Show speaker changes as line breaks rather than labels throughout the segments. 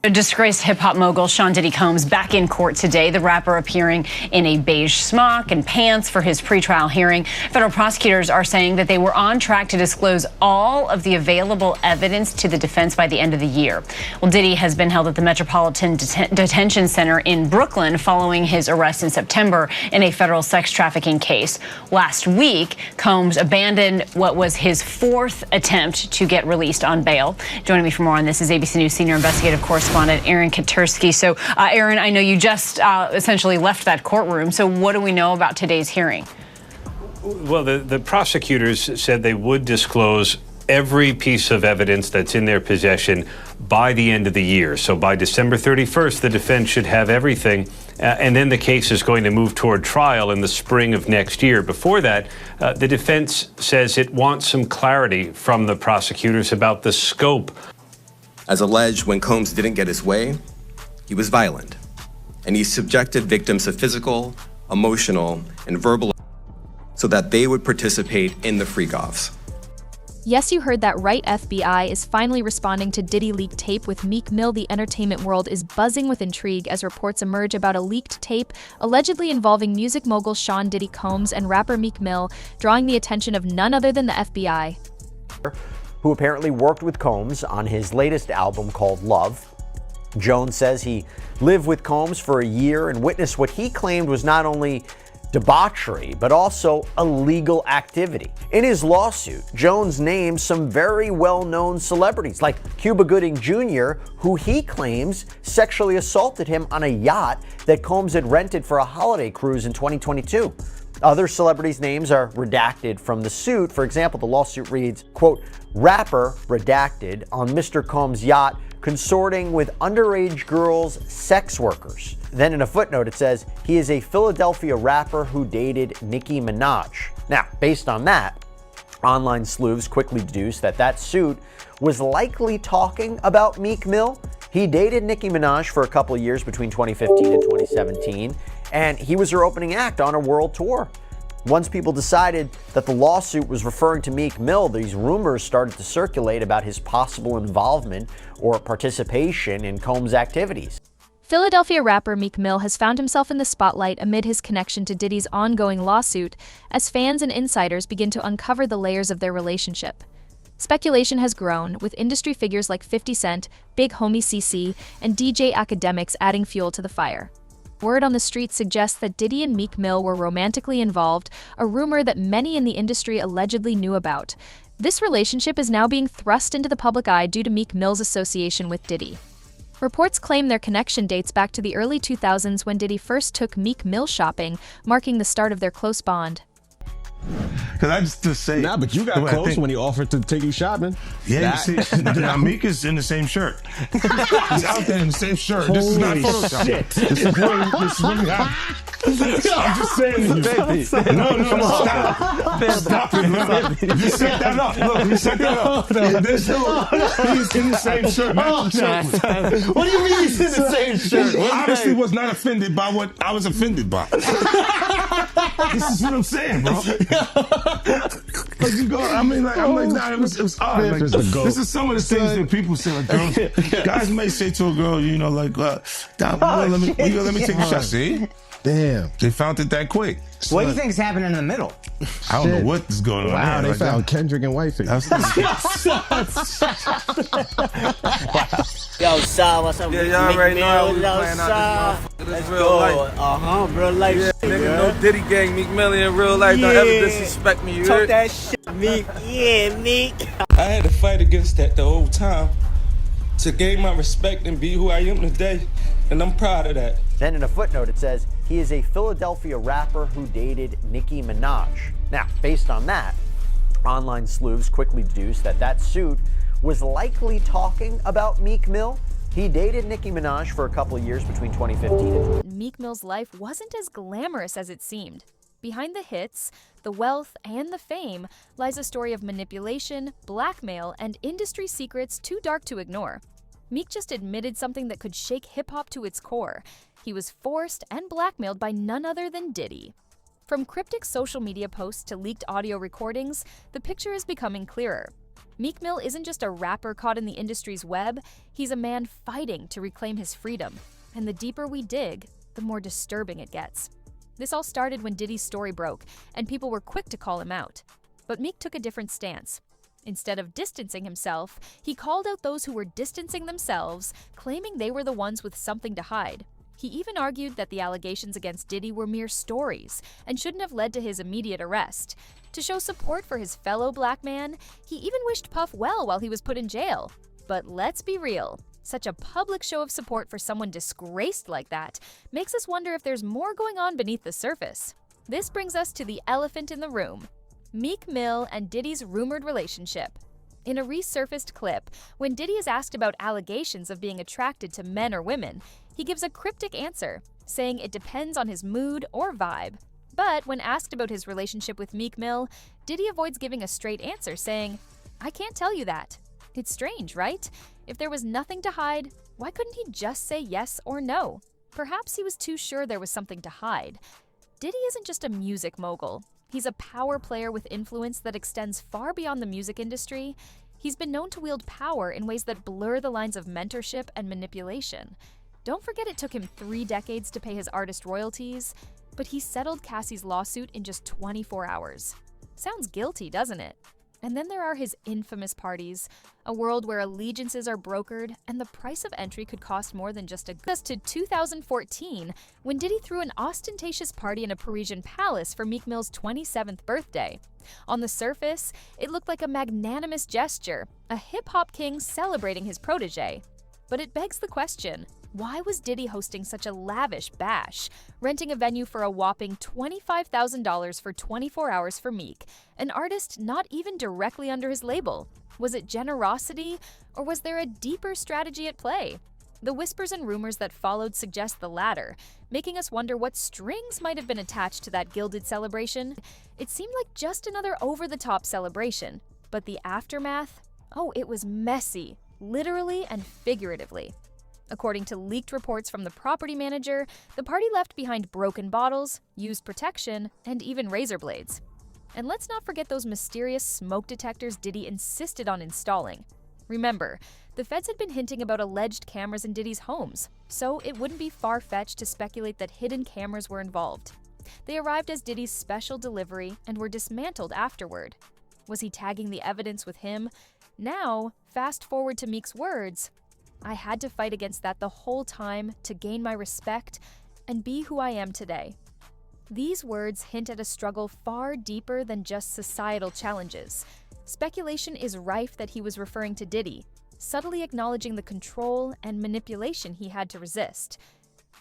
A disgraced hip-hop mogul Sean Diddy Combs back in court today. The rapper appearing in a beige smock and pants for his pretrial hearing. Federal prosecutors are saying that they were on track to disclose all of the available evidence to the defense by the end of the year. Well, Diddy has been held at the Metropolitan Detention Center in Brooklyn following his arrest in September in a federal sex trafficking case. Last week, Combs abandoned what was his fourth attempt to get released on bail. Joining me for more on this is ABC News senior investigative correspondent Aaron Katersky. So, Aaron, I know you just essentially left that courtroom. So what do we know about today's hearing?
Well, the prosecutors said they would disclose every piece of evidence that's in their possession by the end of the year. So by December 31st, the defense should have everything. And then the case is going to move toward trial in the spring of next year. Before that, the defense says it wants some clarity from the prosecutors about the scope.
As alleged, when Combs didn't get his way, he was violent, and he subjected victims to physical, emotional, and verbal so that they would participate in the freak-offs.
Yes, you heard that right. FBI is finally responding to Diddy leaked tape with Meek Mill. The entertainment world is buzzing with intrigue as reports emerge about a leaked tape allegedly involving music mogul Sean Diddy Combs and rapper Meek Mill, drawing the attention of none other than the FBI.
Who apparently worked with Combs on his latest album called Love. Jones says he lived with Combs for a year and witnessed what he claimed was not only debauchery, but also illegal activity. In his lawsuit, Jones names some very well-known celebrities like Cuba Gooding Jr., who he claims sexually assaulted him on a yacht that Combs had rented for a holiday cruise in 2022. Other celebrities' names are redacted from the suit. For example, the lawsuit reads, quote, rapper redacted on Mr. Combs' yacht consorting with underage girls, sex workers. Then in a footnote, it says he is a Philadelphia rapper who dated Nicki Minaj. Now, based on that, online sleuths quickly deduced that that suit was likely talking about Meek Mill. He dated Nicki Minaj for a couple of years between 2015 and 2017, and he was her opening act on a world tour. Once people decided that the lawsuit was referring to Meek Mill, these rumors started to circulate about his possible involvement or participation in Combs' activities.
Philadelphia rapper Meek Mill has found himself in the spotlight amid his connection to Diddy's ongoing lawsuit as fans and insiders begin to uncover the layers of their relationship. Speculation has grown, with industry figures like 50 Cent, Big Homie CC, and DJ Academics adding fuel to the fire. Word on the street suggests that Diddy and Meek Mill were romantically involved, a rumor that many in the industry allegedly knew about. This relationship is now being thrust into the public eye due to Meek Mill's association with Diddy. Reports claim their connection dates back to the early 2000s when Diddy first took Meek Mill shopping, marking the start of their close bond.
Because I just say...
Nah, but you got close when he offered to take you shopping.
Yeah, you see, now Meek is in the same shirt. He's out there in the same shirt. This is not Photoshop. This is really happening. I'm just saying to you. No, stop. Stop it, look. You set that up. Look, you set that up. There's no... He's in the same shirt.
What do you mean he's in the same shirt?
I obviously was not offended by what I was offended by. This is what I'm saying, bro. Like you go, I'm like, nah, it was odd. Like, this is some of the things that people say. Like, girls, guys may say to a girl, you know, like, let me take a shot. See?
Damn.
They found it that quick.
What do you think is happening in the middle?
I don't know what is going on.
Wow,
there.
they found Kendrick and Wifey.
Yo, Saw, what's up?
Yeah, y'all already know how we playing out this motherfucker. This real life.
Real life
yeah,
shit,
nigga,
bro.
no Diddy gang, Meek Mill in real life. Don't ever disrespect me, you
Talk
heard?
that shit, Meek. Yeah, Meek.
I had to fight against that the whole time to gain my respect and be who I am today, and I'm proud of that.
Then in a footnote, it says he is a Philadelphia rapper who dated Nicki Minaj. Now, based on that, online sleuths quickly deduced that that suit was likely talking about Meek Mill. He dated Nicki Minaj for a couple of years between 2015 and...
Meek Mill's life wasn't as glamorous as it seemed. Behind the hits, the wealth, and the fame lies a story of manipulation, blackmail, and industry secrets too dark to ignore. Meek just admitted something that could shake hip-hop to its core. He was forced and blackmailed by none other than Diddy. From cryptic social media posts to leaked audio recordings, the picture is becoming clearer. Meek Mill isn't just a rapper caught in the industry's web, he's a man fighting to reclaim his freedom. And the deeper we dig, the more disturbing it gets. This all started when Diddy's story broke, and people were quick to call him out. But Meek took a different stance. Instead of distancing himself, he called out those who were distancing themselves, claiming they were the ones with something to hide. He even argued that the allegations against Diddy were mere stories and shouldn't have led to his immediate arrest. To show support for his fellow black man, he even wished Puff well while he was put in jail. But let's be real, such a public show of support for someone disgraced like that makes us wonder if there's more going on beneath the surface. This brings us to the elephant in the room: Meek Mill and Diddy's rumored relationship. In a resurfaced clip, when Diddy is asked about allegations of being attracted to men or women, he gives a cryptic answer, saying it depends on his mood or vibe. But when asked about his relationship with Meek Mill, Diddy avoids giving a straight answer, saying, "I can't tell you that." It's strange, right? If there was nothing to hide, why couldn't he just say yes or no? Perhaps he was too sure there was something to hide. Diddy isn't just a music mogul. He's a power player with influence that extends far beyond the music industry. He's been known to wield power in ways that blur the lines of mentorship and manipulation. Don't forget it took him 3 decades to pay his artist royalties, but he settled Cassie's lawsuit in just 24 hours. Sounds guilty, doesn't it? And then there are his infamous parties, a world where allegiances are brokered and the price of entry could cost more than just a good. To 2014, when Diddy threw an ostentatious party in a Parisian palace for Meek Mill's 27th birthday. On the surface, it looked like a magnanimous gesture, a hip-hop king celebrating his protege. But it begs the question, why was Diddy hosting such a lavish bash, renting a venue for a whopping $25,000 for 24 hours for Meek, an artist not even directly under his label? Was it generosity, or was there a deeper strategy at play? The whispers and rumors that followed suggest the latter, making us wonder what strings might have been attached to that gilded celebration. It seemed like just another over-the-top celebration, but the aftermath? Oh, it was messy, literally and figuratively. According to leaked reports from the property manager, the party left behind broken bottles, used protection, and even razor blades. And let's not forget those mysterious smoke detectors Diddy insisted on installing. Remember, the feds had been hinting about alleged cameras in Diddy's homes, so it wouldn't be far-fetched to speculate that hidden cameras were involved. They arrived as Diddy's special delivery and were dismantled afterward. Was he tagging the evidence with him? Now, fast forward to Meek's words, "I had to fight against that the whole time to gain my respect and be who I am today." These words hint at a struggle far deeper than just societal challenges. Speculation is rife that he was referring to Diddy, subtly acknowledging the control and manipulation he had to resist.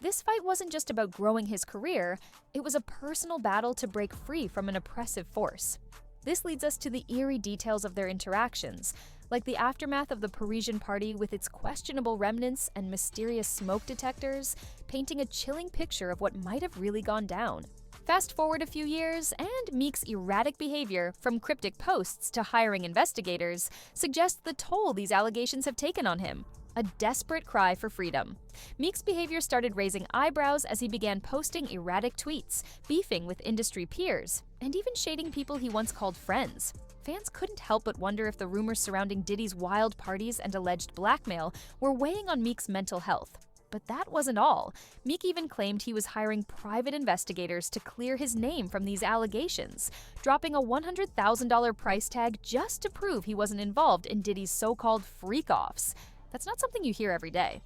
This fight wasn't just about growing his career, it was a personal battle to break free from an oppressive force. This leads us to the eerie details of their interactions, like the aftermath of the Parisian party with its questionable remnants and mysterious smoke detectors, painting a chilling picture of what might have really gone down. Fast forward a few years, and Meek's erratic behavior, from cryptic posts to hiring investigators, suggests the toll these allegations have taken on him. A desperate cry for freedom. Meek's behavior started raising eyebrows as he began posting erratic tweets, beefing with industry peers, and even shading people he once called friends. Fans couldn't help but wonder if the rumors surrounding Diddy's wild parties and alleged blackmail were weighing on Meek's mental health. But that wasn't all. Meek even claimed he was hiring private investigators to clear his name from these allegations, dropping a $100,000 price tag just to prove he wasn't involved in Diddy's so-called freak-offs. That's not something you hear every day.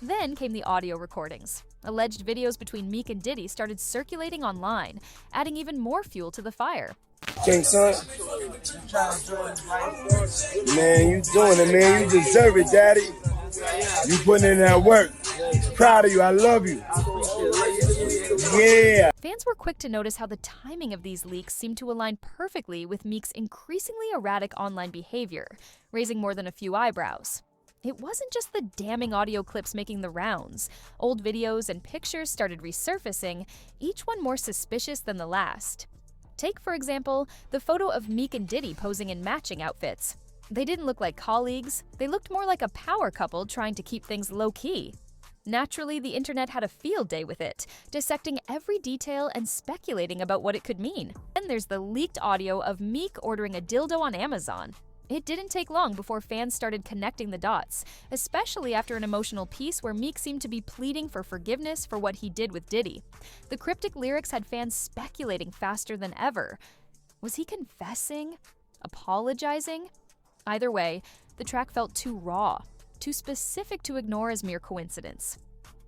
Then came the audio recordings. Alleged videos between Meek and Diddy started circulating online, adding even more fuel to the fire.
King son, man, you doing it, man. You deserve it, daddy. You putting in that work. Proud of you. I love you. Yeah.
Fans were quick to notice how the timing of these leaks seemed to align perfectly with Meek's increasingly erratic online behavior, raising more than a few eyebrows. It wasn't just the damning audio clips making the rounds. Old videos and pictures started resurfacing, each one more suspicious than the last. Take, for example, the photo of Meek and Diddy posing in matching outfits. They didn't look like colleagues, they looked more like a power couple trying to keep things low-key. Naturally, the internet had a field day with it, dissecting every detail and speculating about what it could mean. Then there's the leaked audio of Meek ordering a dildo on Amazon. It didn't take long before fans started connecting the dots, especially after an emotional piece where Meek seemed to be pleading for forgiveness for what he did with Diddy. The cryptic lyrics had fans speculating faster than ever. Was he confessing? Apologizing? Either way, the track felt too raw, too specific to ignore as mere coincidence.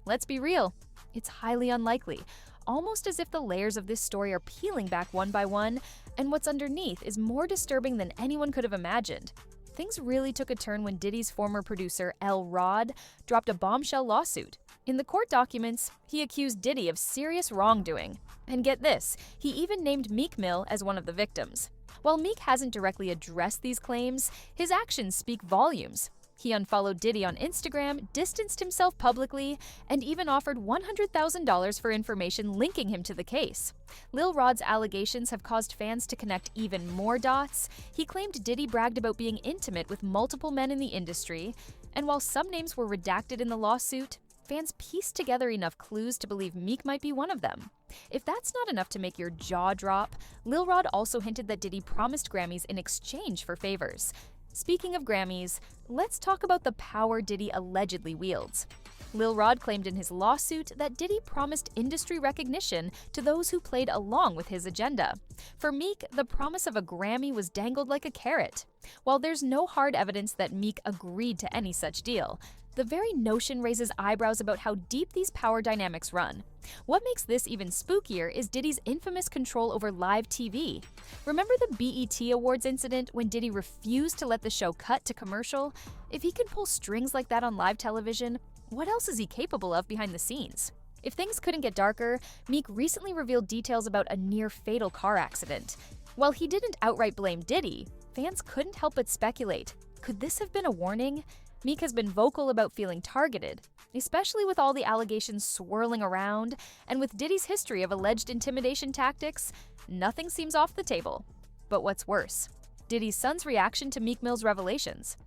Let's be real, it's highly unlikely, almost as if the layers of this story are peeling back one by one, and what's underneath is more disturbing than anyone could have imagined. Things really took a turn when Diddy's former producer, L. Rod, dropped a bombshell lawsuit. In the court documents, he accused Diddy of serious wrongdoing. And get this, he even named Meek Mill as one of the victims. While Meek hasn't directly addressed these claims, his actions speak volumes. He unfollowed Diddy on Instagram, distanced himself publicly, and even offered $100,000 for information linking him to the case. Lil Rod's allegations have caused fans to connect even more dots. He claimed Diddy bragged about being intimate with multiple men in the industry, and while some names were redacted in the lawsuit, fans pieced together enough clues to believe Meek might be one of them. If that's not enough to make your jaw drop, Lil Rod also hinted that Diddy promised Grammys in exchange for favors. Speaking of Grammys, let's talk about the power Diddy allegedly wields. Lil Rod claimed in his lawsuit that Diddy promised industry recognition to those who played along with his agenda. For Meek, the promise of a Grammy was dangled like a carrot. While there's no hard evidence that Meek agreed to any such deal, the very notion raises eyebrows about how deep these power dynamics run. What makes this even spookier is Diddy's infamous control over live TV. Remember the BET Awards incident when Diddy refused to let the show cut to commercial? If he can pull strings like that on live television, what else is he capable of behind the scenes? If things couldn't get darker, Meek recently revealed details about a near-fatal car accident. While he didn't outright blame Diddy, fans couldn't help but speculate. Could this have been a warning? Meek has been vocal about feeling targeted, especially with all the allegations swirling around, and with Diddy's history of alleged intimidation tactics, nothing seems off the table. But what's worse, Diddy's son's reaction to Meek Mill's revelations?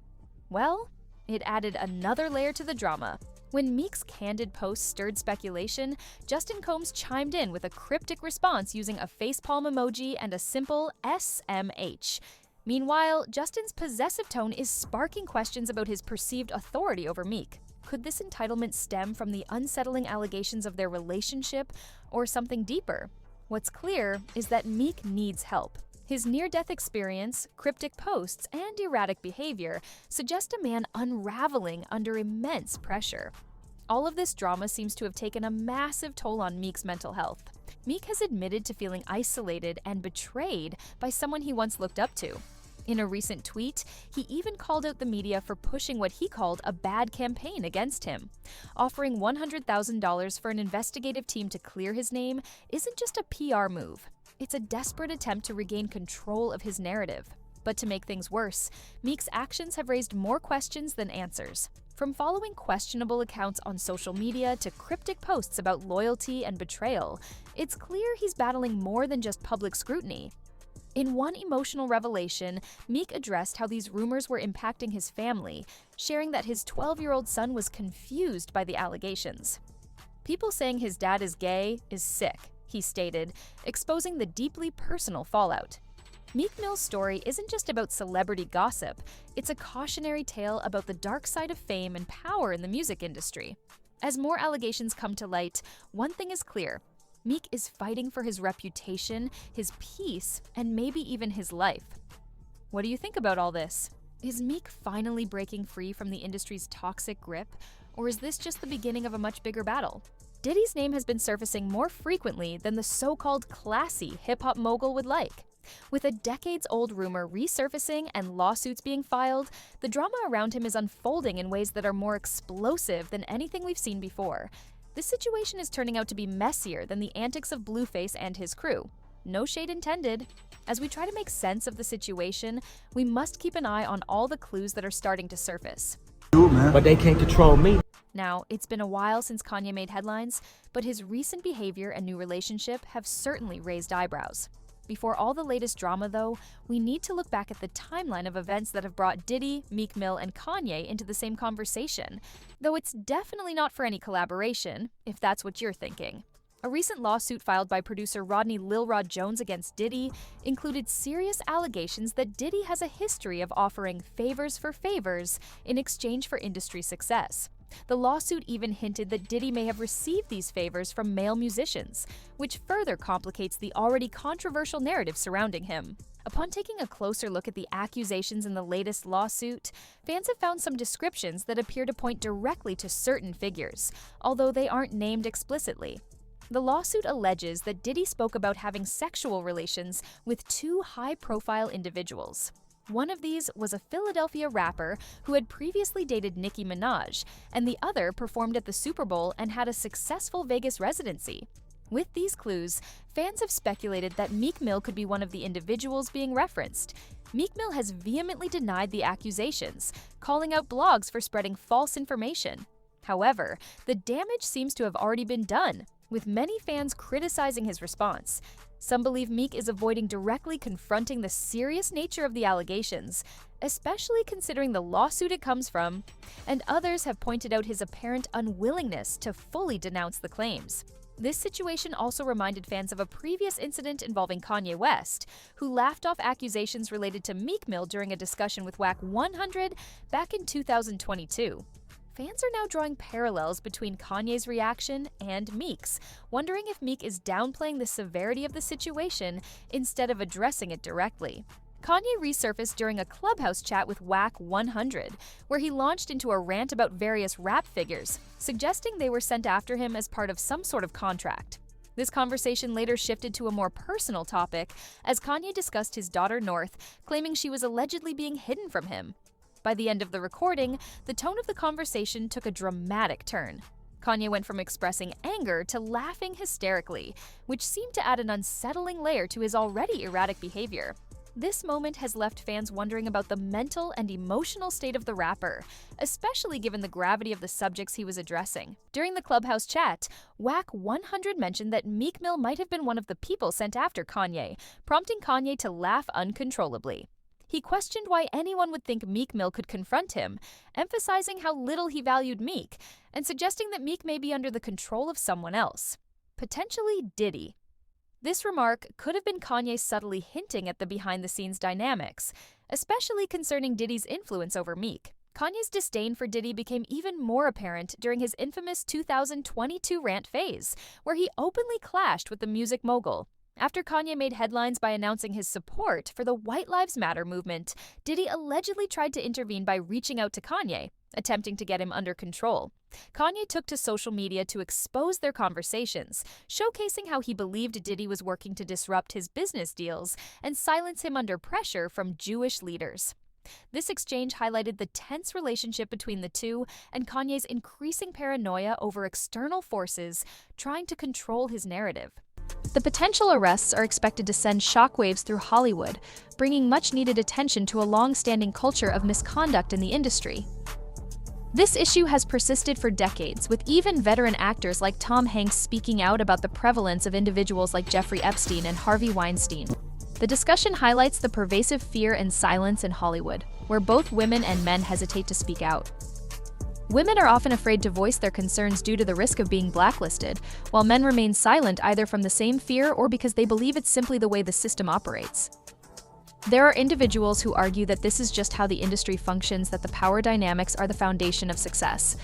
Well, it added another layer to the drama. When Meek's candid post stirred speculation, Justin Combs chimed in with a cryptic response using a facepalm emoji and a simple SMH. Meanwhile, Justin's possessive tone is sparking questions about his perceived authority over Meek. Could this entitlement stem from the unsettling allegations of their relationship or something deeper? What's clear is that Meek needs help. His near-death experience, cryptic posts, and erratic behavior suggest a man unraveling under immense pressure. All of this drama seems to have taken a massive toll on Meek's mental health. Meek has admitted to feeling isolated and betrayed by someone he once looked up to. In a recent tweet, he even called out the media for pushing what he called a bad campaign against him. Offering $100,000 for an investigative team to clear his name isn't just a PR move. It's a desperate attempt to regain control of his narrative. But to make things worse, Meek's actions have raised more questions than answers. From following questionable accounts on social media to cryptic posts about loyalty and betrayal, it's clear he's battling more than just public scrutiny. In one emotional revelation, Meek addressed how these rumors were impacting his family, sharing that his 12-year-old son was confused by the allegations. "People saying his dad is gay is sick," he stated, exposing the deeply personal fallout. Meek Mill's story isn't just about celebrity gossip, it's a cautionary tale about the dark side of fame and power in the music industry. As more allegations come to light, one thing is clear: Meek is fighting for his reputation, his peace, and maybe even his life. What do you think about all this? Is Meek finally breaking free from the industry's toxic grip, or is this just the beginning of a much bigger battle? Diddy's name has been surfacing more frequently than the so-called classy hip-hop mogul would like. With a decades-old rumor resurfacing and lawsuits being filed, the drama around him is unfolding in ways that are more explosive than anything we've seen before. This situation is turning out to be messier than the antics of Blueface and his crew. No shade intended. As we try to make sense of the situation, we must keep an eye on all the clues that are starting to surface.
But they can't control me.
Now, it's been a while since Kanye made headlines, but his recent behavior and new relationship have certainly raised eyebrows. Before all the latest drama, though, we need to look back at the timeline of events that have brought Diddy, Meek Mill, and Kanye into the same conversation, though it's definitely not for any collaboration, if that's what you're thinking. A recent lawsuit filed by producer Rodney Lil Rod Jones against Diddy included serious allegations that Diddy has a history of offering favors for favors in exchange for industry success. The lawsuit even hinted that Diddy may have received these favors from male musicians, which further complicates the already controversial narrative surrounding him. Upon taking a closer look at the accusations in the latest lawsuit, fans have found some descriptions that appear to point directly to certain figures, although they aren't named explicitly. The lawsuit alleges that Diddy spoke about having sexual relations with two high-profile individuals. One of these was a Philadelphia rapper who had previously dated Nicki Minaj, and the other performed at the Super Bowl and had a successful Vegas residency. With these clues, fans have speculated that Meek Mill could be one of the individuals being referenced. Meek Mill has vehemently denied the accusations, calling out blogs for spreading false information. However, the damage seems to have already been done, with many fans criticizing his response. Some believe Meek is avoiding directly confronting the serious nature of the allegations, especially considering the lawsuit it comes from, and others have pointed out his apparent unwillingness to fully denounce the claims. This situation also reminded fans of a previous incident involving Kanye West, who laughed off accusations related to Meek Mill during a discussion with WAC 100 back in 2022. Fans are now drawing parallels between Kanye's reaction and Meek's, wondering if Meek is downplaying the severity of the situation instead of addressing it directly. Kanye resurfaced during a Clubhouse chat with WAC 100, where he launched into a rant about various rap figures, suggesting they were sent after him as part of some sort of contract. This conversation later shifted to a more personal topic, as Kanye discussed his daughter North, claiming she was allegedly being hidden from him. By the end of the recording, the tone of the conversation took a dramatic turn. Kanye went from expressing anger to laughing hysterically, which seemed to add an unsettling layer to his already erratic behavior. This moment has left fans wondering about the mental and emotional state of the rapper, especially given the gravity of the subjects he was addressing. During the Clubhouse chat, WAC 100 mentioned that Meek Mill might have been one of the people sent after Kanye, prompting Kanye to laugh uncontrollably. He questioned why anyone would think Meek Mill could confront him, emphasizing how little he valued Meek, and suggesting that Meek may be under the control of someone else, potentially Diddy. This remark could have been Kanye subtly hinting at the behind-the-scenes dynamics, especially concerning Diddy's influence over Meek. Kanye's disdain for Diddy became even more apparent during his infamous 2022 rant phase, where he openly clashed with the music mogul. After Kanye made headlines by announcing his support for the White Lives Matter movement, Diddy allegedly tried to intervene by reaching out to Kanye, attempting to get him under control. Kanye took to social media to expose their conversations, showcasing how he believed Diddy was working to disrupt his business deals and silence him under pressure from Jewish leaders. This exchange highlighted the tense relationship between the two and Kanye's increasing paranoia over external forces trying to control his narrative. The potential arrests are expected to send shockwaves through Hollywood, bringing much-needed attention to a long-standing culture of misconduct in the industry. This issue has persisted for decades, with even veteran actors like Tom Hanks speaking out about the prevalence of individuals like Jeffrey Epstein and Harvey Weinstein. The discussion highlights the pervasive fear and silence in Hollywood, where both women and men hesitate to speak out. Women are often afraid to voice their concerns due to the risk of being blacklisted, while men remain silent either from the same fear or because they believe it's simply the way the system operates. There are individuals who argue that this is just how the industry functions, that the power dynamics are the foundation of success.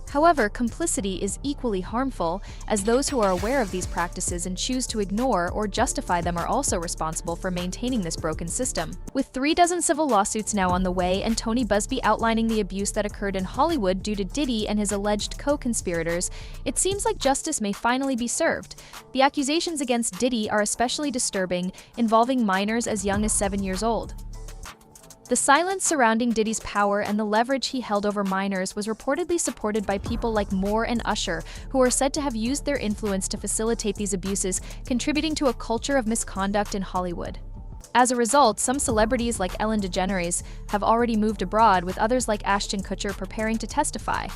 However, complicity is equally harmful, as those who are aware of these practices and choose to ignore or justify them are also responsible for maintaining this broken system. With 36 civil lawsuits now on the way and Tony Busby outlining the abuse that occurred in Hollywood due to Diddy and his alleged co-conspirators, it seems like justice may finally be served. The accusations against Diddy are especially disturbing, involving minors as young as 7 years old. The silence surrounding Diddy's power and the leverage he held over minors was reportedly supported by people like Moore and Usher, who are said to have used their influence to facilitate these abuses, contributing to a culture of misconduct in Hollywood. As a result, some celebrities like Ellen DeGeneres have already moved abroad, with others like Ashton Kutcher preparing to testify.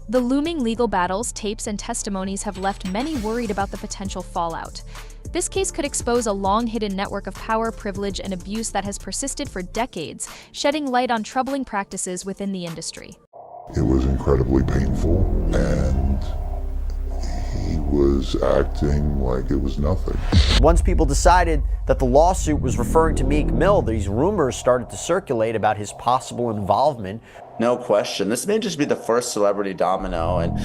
The looming legal battles, tapes, and testimonies have left many worried about the potential fallout. This case could expose a long-hidden network of power, privilege, and abuse that has persisted for decades, shedding light on troubling practices within the industry.
It was incredibly painful, and he was acting like it was nothing.
Once people decided that the lawsuit was referring to Meek Mill, these rumors started to circulate about his possible involvement.
No question. This may just be the first celebrity domino, and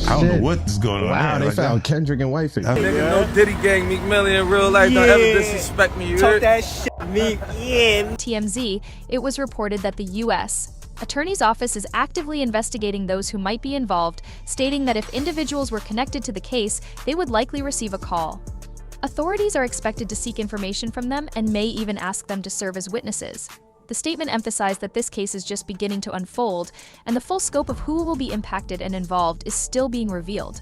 I don't know what's going on.
Wow, they found Kendrick and Wifey.
Nigga, no Diddy gang, Meek Mill in real life. Don't ever disrespect me, you heard?
Talk that shit, Meek. Yeah.
TMZ, it was reported that the U.S. Attorney's Office is actively investigating those who might be involved, stating that if individuals were connected to the case, they would likely receive a call. Authorities are expected to seek information from them and may even ask them to serve as witnesses. The statement emphasized that this case is just beginning to unfold, and the full scope of who will be impacted and involved is still being revealed.